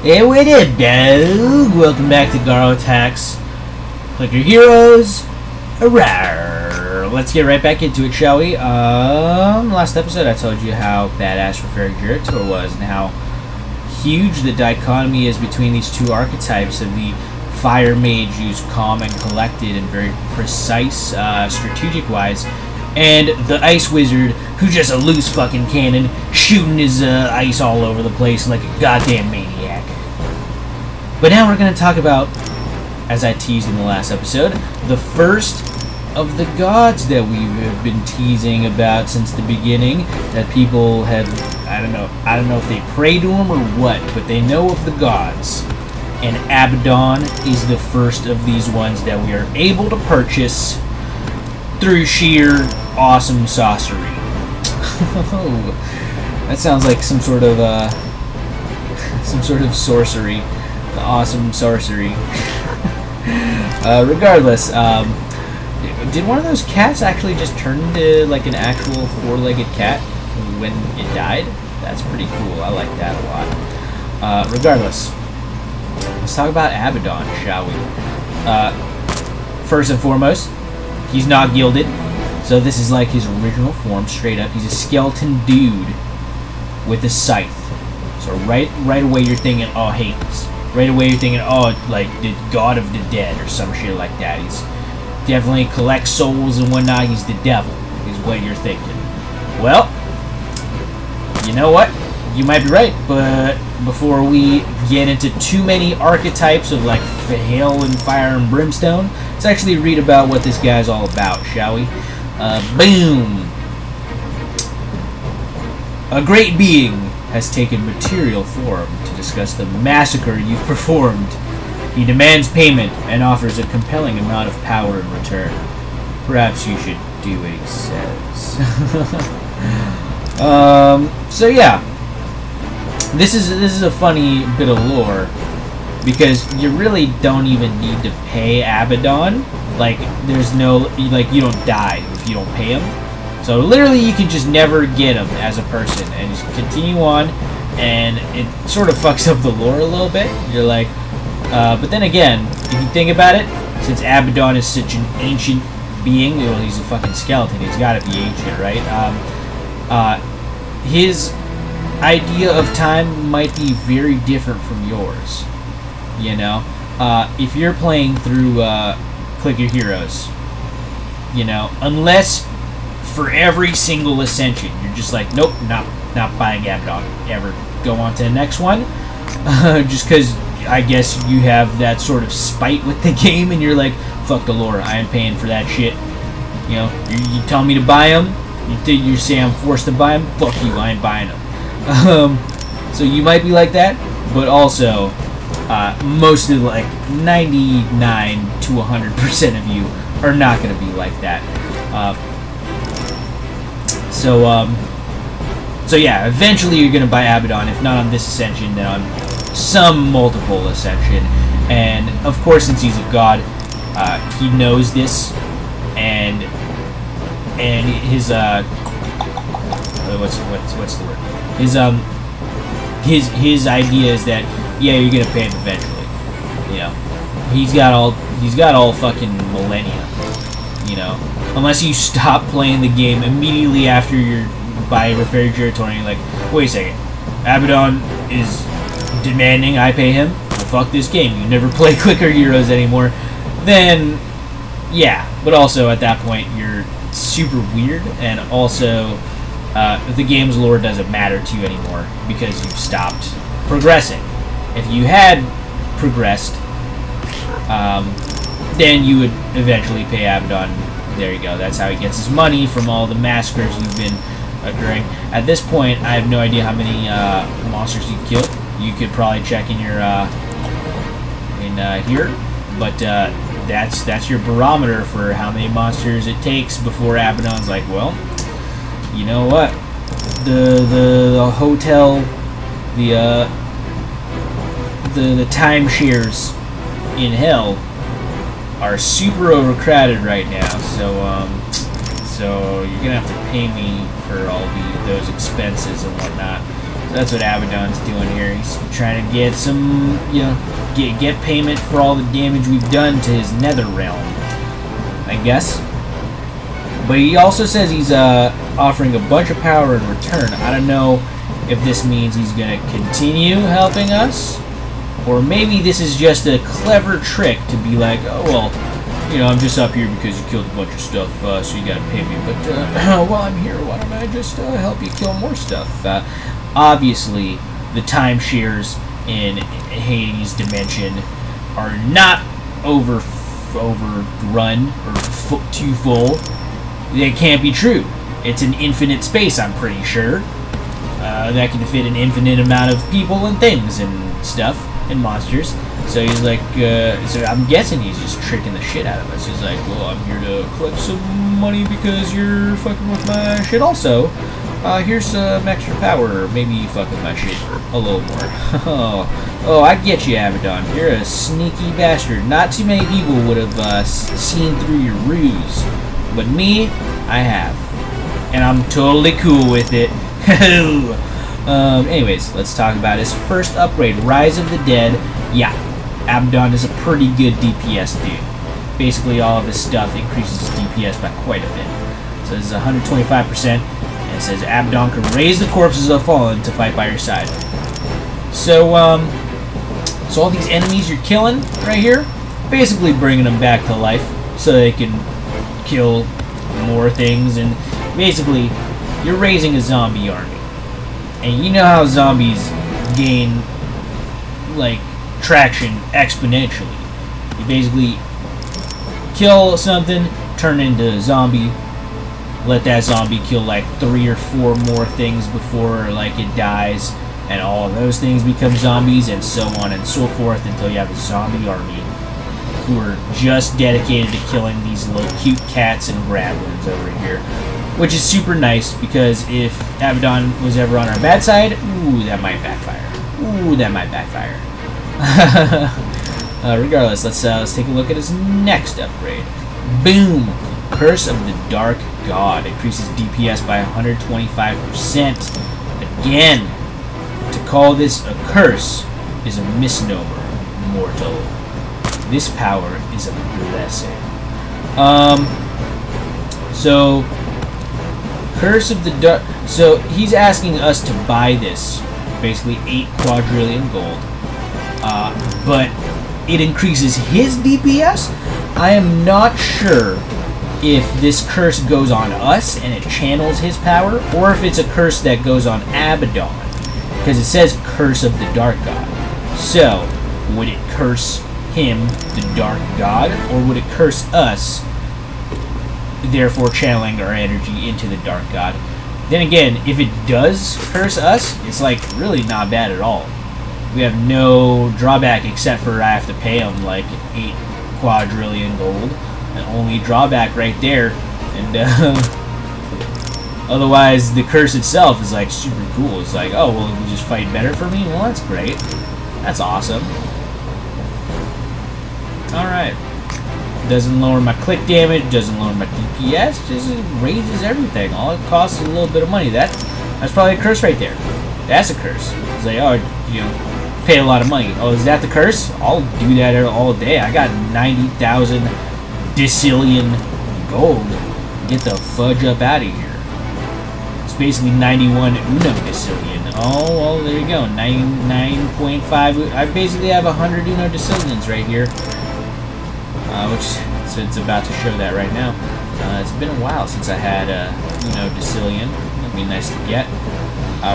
Hey, what up, dog? Welcome back to Garo Attacks. Click your heroes. Rawr. Let's get right back into it, shall we? Last episode I told you how badass Refrigerator was and how huge the dichotomy is between these two archetypes of the Fire Mage, who's calm and collected and very precise, strategic-wise, and the Ice Wizard, who's just a loose fucking cannon, shooting his ice all over the place like a goddamn maniac. But now we're going to talk about, as I teased in the last episode, the first of the gods that we have been teasing about since the beginning, that people have, I don't know if they pray to them or what, but they know of the gods. And Abaddon is the first of these ones that we are able to purchase through sheer awesome sorcery. That sounds like some sort of sorcery. Awesome sorcery. Regardless, did one of those cats actually just turn into like an actual four-legged cat when it died? That's pretty cool. I like that a lot. Regardless, let's talk about Abaddon, shall we? First and foremost, he's not gilded, so this is like his original form, straight up. He's a skeleton dude with a scythe. So right away you're thinking, oh, Hades. Right away you're thinking, oh, like the god of the dead or some shit like that. He's definitely collects souls and whatnot. He's the devil, is what you're thinking. Well, you know what? You might be right, but before we get into too many archetypes of like hail and fire and brimstone, let's actually read about what this guy's all about, shall we? Boom! A great being has taken material form to discuss the massacre you've performed. He demands payment and offers a compelling amount of power in return. Perhaps you should do what he says. So yeah. This is a funny bit of lore, because you really don't even need to pay Abaddon. Like, there's no, like, you don't die if you don't pay him. So literally you can just never get him as a person and just continue on, and it sort of fucks up the lore a little bit. You're like, but then again, if you think about it, since Abaddon is such an ancient being, well, he's a fucking skeleton, he's gotta be ancient, right? His idea of time might be very different from yours, you know? If you're playing through Click Your Heroes, you know, unless for every single ascension you're just like, nope, not buying Abaddon, ever go on to the next one, just because I guess you have that sort of spite with the game and you're like, fuck the lore, I am paying for that shit. You know, you tell me to buy them, you say I'm forced to buy them, fuck you, I ain't buying them. So you might be like that, but also mostly like 99 to 100% of you are not going to be like that. So yeah, eventually you're going to buy Abaddon, if not on this ascension, then on some multiple ascension. And of course, since he's a god, he knows this, and his what's the word? His idea is that, yeah, you're gonna pay him eventually. You know, he's got all fucking millennia. You know, unless you stop playing the game immediately after you're by Refrigerator and you're like, wait a second, Abaddon is demanding I pay him. Well, fuck this game. You never play Clicker Heroes anymore. Then, yeah, but also at that point you're super weird, and also the game's lore doesn't matter to you anymore because you've stopped progressing. If you had progressed, then you would eventually pay Abaddon. There you go. That's how he gets his money from all the massacres you've been occurring. At this point, I have no idea how many monsters you've killed. You could probably check in your here, but that's your barometer for how many monsters it takes before Abaddon's like, well, you know what? The hotel, the timeshares in hell are super overcrowded right now. So you're gonna have to pay me for all those expenses and whatnot. That's what Abaddon's doing here. He's trying to get some, you know, get payment for all the damage we've done to his nether realm, I guess. But he also says he's offering a bunch of power in return. I don't know if this means he's going to continue helping us, or maybe this is just a clever trick to be like, oh, well, you know, I'm just up here because you killed a bunch of stuff, so you got to pay me. But while I'm here, why don't I just help you kill more stuff? Obviously, the timeshares in Hades' dimension are not overrun or too full. That can't be true. It's an infinite space, I'm pretty sure. That can fit an infinite amount of people and things and stuff and monsters. So he's like, so I'm guessing he's just tricking the shit out of us. He's like, well, I'm here to collect some money because you're fucking with my shit also. Here's some extra power, maybe fuck with my shit a little more. Oh, I get you, Abaddon. You're a sneaky bastard. Not too many people would have seen through your ruse. But me, I have. And I'm totally cool with it. Anyways, let's talk about his first upgrade, Rise of the Dead. Yeah, Abaddon is a pretty good DPS dude. Basically, all of his stuff increases his DPS by quite a bit. So this is 125%, and it says Abaddon can raise the corpses of the fallen to fight by your side. So, so all these enemies you're killing right here, basically bringing them back to life so they can kill more things, and basically you're raising a zombie army. And you know how zombies gain like traction exponentially. You basically kill something, turn into a zombie, let that zombie kill like 3 or 4 more things before like it dies, and all of those things become zombies, and so on and so forth until you have a zombie army who are just dedicated to killing these little cute cats and gremlins over here. Which is super nice, because if Abaddon was ever on our bad side, ooh, that might backfire. Ooh, that might backfire. Regardless, let's take a look at his next upgrade. Boom! Curse of the Dark God. Increases DPS by 125%. Again, to call this a curse is a misnomer, mortal. This power is a blessing. So, Curse of the Dark... So, he's asking us to buy this. Basically, 8 quadrillion gold. But it increases his DPS? I am not sure if this curse goes on us and it channels his power, or if it's a curse that goes on Abaddon. Because it says Curse of the Dark God. So, would it curse him, the Dark God, or would it curse us, therefore channeling our energy into the Dark God? Then again, if it does curse us, it's like really not bad at all. We have no drawback except for I have to pay him like 8 quadrillion gold. The only drawback right there. And otherwise, the curse itself is like super cool. It's like, oh, well, you just fight better for me? Well, that's great. That's awesome. Alright. Doesn't lower my click damage, doesn't lower my DPS, just raises everything. All it costs is a little bit of money. That's probably a curse right there. That's a curse. It's like, oh, you know, pay a lot of money. Oh, is that the curse? I'll do that all day. I got 90,000 decillion gold. Get the fudge up out of here. It's basically 91 Uno decillion. Oh, well, there you go. 9.5. I basically have 100 Uno decillions right here. Which, so it's about to show that right now. It's been a while since I had a decillion. That'd be nice to get.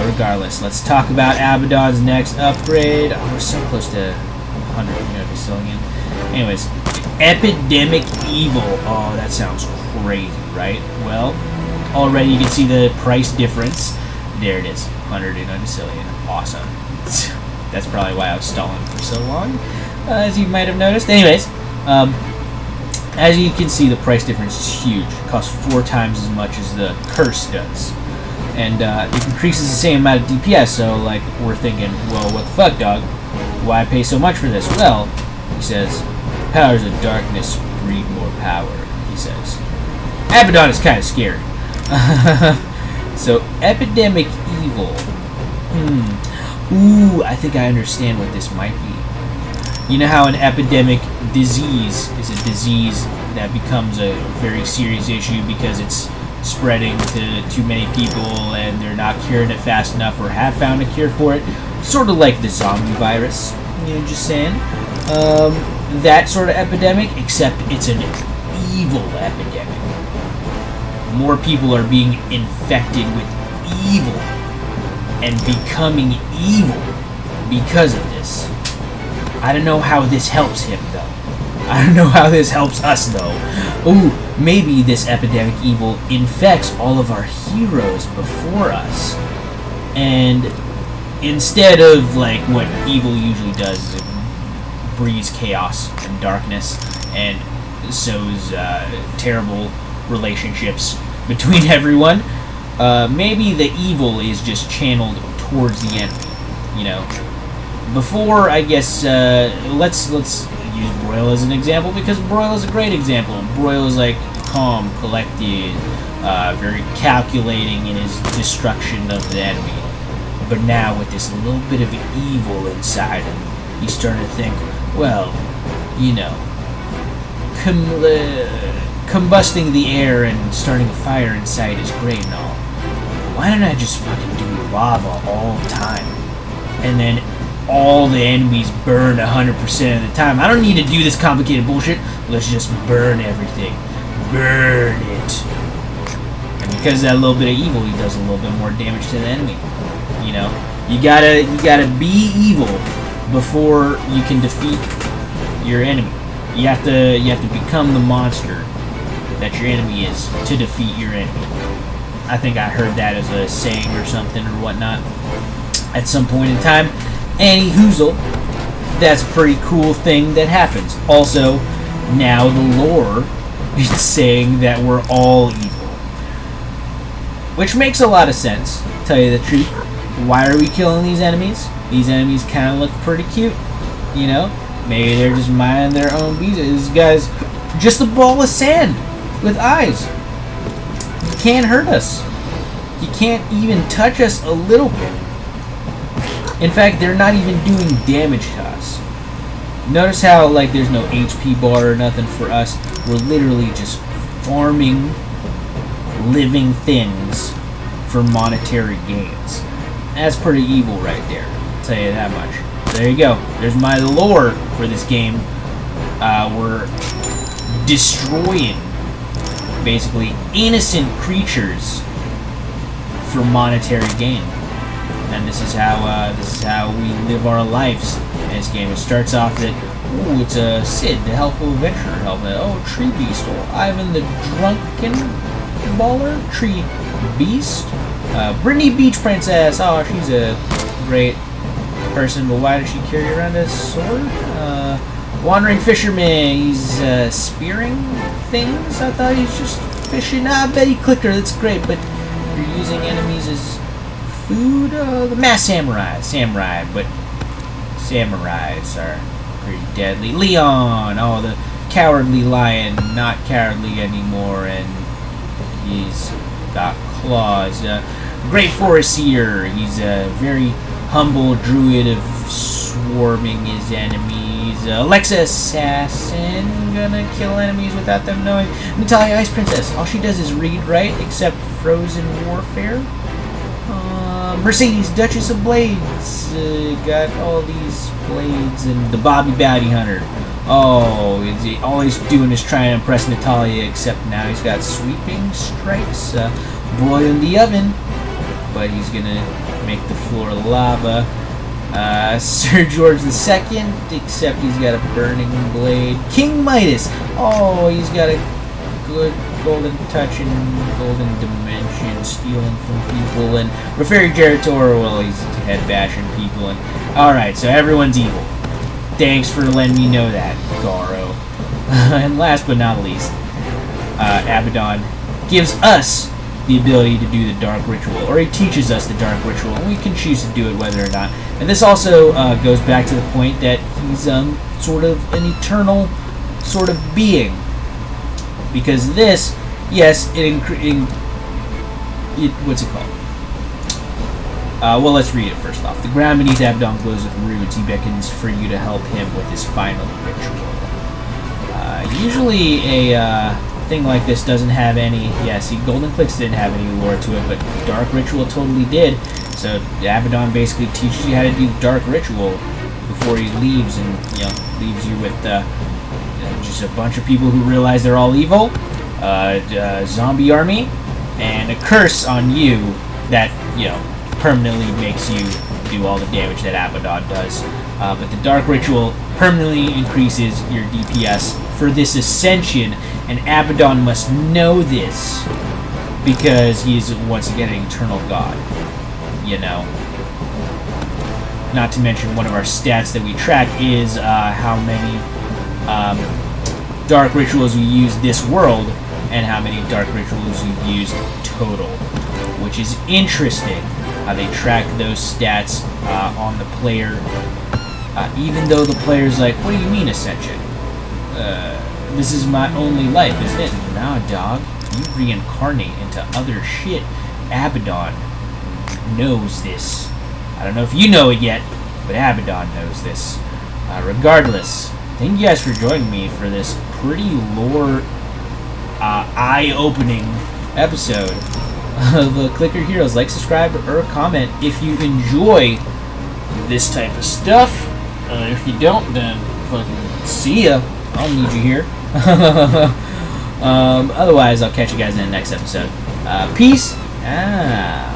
Regardless, let's talk about Abaddon's next upgrade. Oh, we're so close to 100 decillion. Anyways, Epidemic Evil. Oh, that sounds crazy, right? Well, already you can see the price difference. There it is, 100 decillion. Awesome. That's probably why I was stalling for so long, as you might have noticed. Anyways. As you can see, the price difference is huge. It costs 4 times as much as the curse does. And it increases the same amount of DPS, so like we're thinking, well, what the fuck, dog? Why pay so much for this? Well, he says, powers of darkness breed more power, he says. Abaddon is kind of scary. So, Epidemic Evil Ooh, I think I understand what this might be. You know how an epidemic disease is a disease that becomes a very serious issue because it's spreading to too many people and they're not curing it fast enough or have found a cure for it? Sort of like the zombie virus, you know, just saying. That sort of epidemic, except it's an evil epidemic. More people are being infected with evil and becoming evil because of this. I don't know how this helps him, though. I don't know how this helps us, though. Ooh, maybe this epidemic evil infects all of our heroes before us. And instead of, like, what evil usually does is it breeds chaos and darkness and sows terrible relationships between everyone, maybe the evil is just channeled towards the enemy, you know. Before, I guess, let's use Broyle as an example, because Broyle is a great example. Broyle is, like, calm, collected, very calculating in his destruction of the enemy. But now, with this little bit of evil inside him, he's starting to think, well, you know, combusting the air and starting a fire inside is great and all. Why don't I just fucking do lava all the time? And then all the enemies burn 100% of the time. I don't need to do this complicated bullshit. Let's just burn everything. Burn it. And because of that little bit of evil, he does a little bit more damage to the enemy. You know, you gotta be evil before you can defeat your enemy. You have to become the monster that your enemy is to defeat your enemy. I think I heard that as a saying or something or whatnot at some point in time. Any hoozle, that's a pretty cool thing that happens. Also, now the lore is saying that we're all evil, which makes a lot of sense, to tell you the truth. Why are we killing these enemies? These enemies kind of look pretty cute, you know? Maybe they're just minding their own business. This guy's just a ball of sand with eyes. He can't hurt us. He can't even touch us a little bit. In fact, they're not even doing damage to us. Notice how, like, there's no HP bar or nothing for us. We're literally just farming living things for monetary gains. That's pretty evil right there, I'll tell you that much. There you go. There's my lore for this game. We're destroying, basically, innocent creatures for monetary gain. And this is how we live our lives in this game. It starts off that, ooh, it's a Sid, the helpful adventurer, helping. Oh, Tree Beast, or Ivan the drunken baller, Tree Beast, Brittany Beach Princess. Oh, she's a great person, but why does she carry around a sword? Wandering Fisherman, he's spearing things. I thought he's just fishing. Ah, Betty Clicker, that's great, but you're using enemies as food. The Masked Samurai, but samurais are pretty deadly. Leon, oh, the cowardly lion, not cowardly anymore, and he's got claws. Great Forest Seer, he's a very humble druid of swarming his enemies. Alexa Assassin, gonna kill enemies without them knowing. Natalia Ice Princess, all she does is read, right? Except Frozen Warfare. Mercedes, Duchess of Blades, got all these blades, and the Bobby Bounty Hunter. Oh, all he's doing is trying to impress Natalia, except now he's got sweeping strikes. Broil in the oven, but he's gonna make the floor lava. Sir George II, except he's got a burning blade. King Midas, oh, he's got a good golden touch and golden dimension, stealing from people. And Raffaele Geritoro, well, he's head bashing people. And alright, so everyone's evil. Thanks for letting me know that, Garo. And last but not least, Abaddon gives us the ability to do the Dark Ritual, or he teaches us the Dark Ritual, and we can choose to do it whether or not. And this also goes back to the point that he's sort of an eternal sort of being. Because this, yes, what's it called? Well, let's read it first off. The ground beneath Abaddon glows with runes. He beckons for you to help him with his final ritual. Usually a thing like this doesn't have any... Yeah, see, Golden Clicks didn't have any lore to it, but Dark Ritual totally did. So Abaddon basically teaches you how to do Dark Ritual before he leaves, and leaves you with just a bunch of people who realize they're all evil, zombie army, and a curse on you that permanently makes you do all the damage that Abaddon does. But the Dark Ritual permanently increases your DPS for this ascension, and Abaddon must know this because he's once again an eternal god. Not to mention one of our stats that we track is how many Dark Rituals we use this world and how many Dark Rituals we've used total, which is interesting. They track those stats on the player, even though the player's like, what do you mean Ascension? This is my only life, isn't it? Nah, dog. You reincarnate into other shit. Abaddon knows this. I don't know if you know it yet, but Abaddon knows this. Regardless, thank you guys for joining me for this pretty lore eye-opening episode of Clicker Heroes. Like, subscribe, or comment if you enjoy this type of stuff. If you don't, then fucking see ya. I'll need you here. Otherwise, I'll catch you guys in the next episode. Peace out.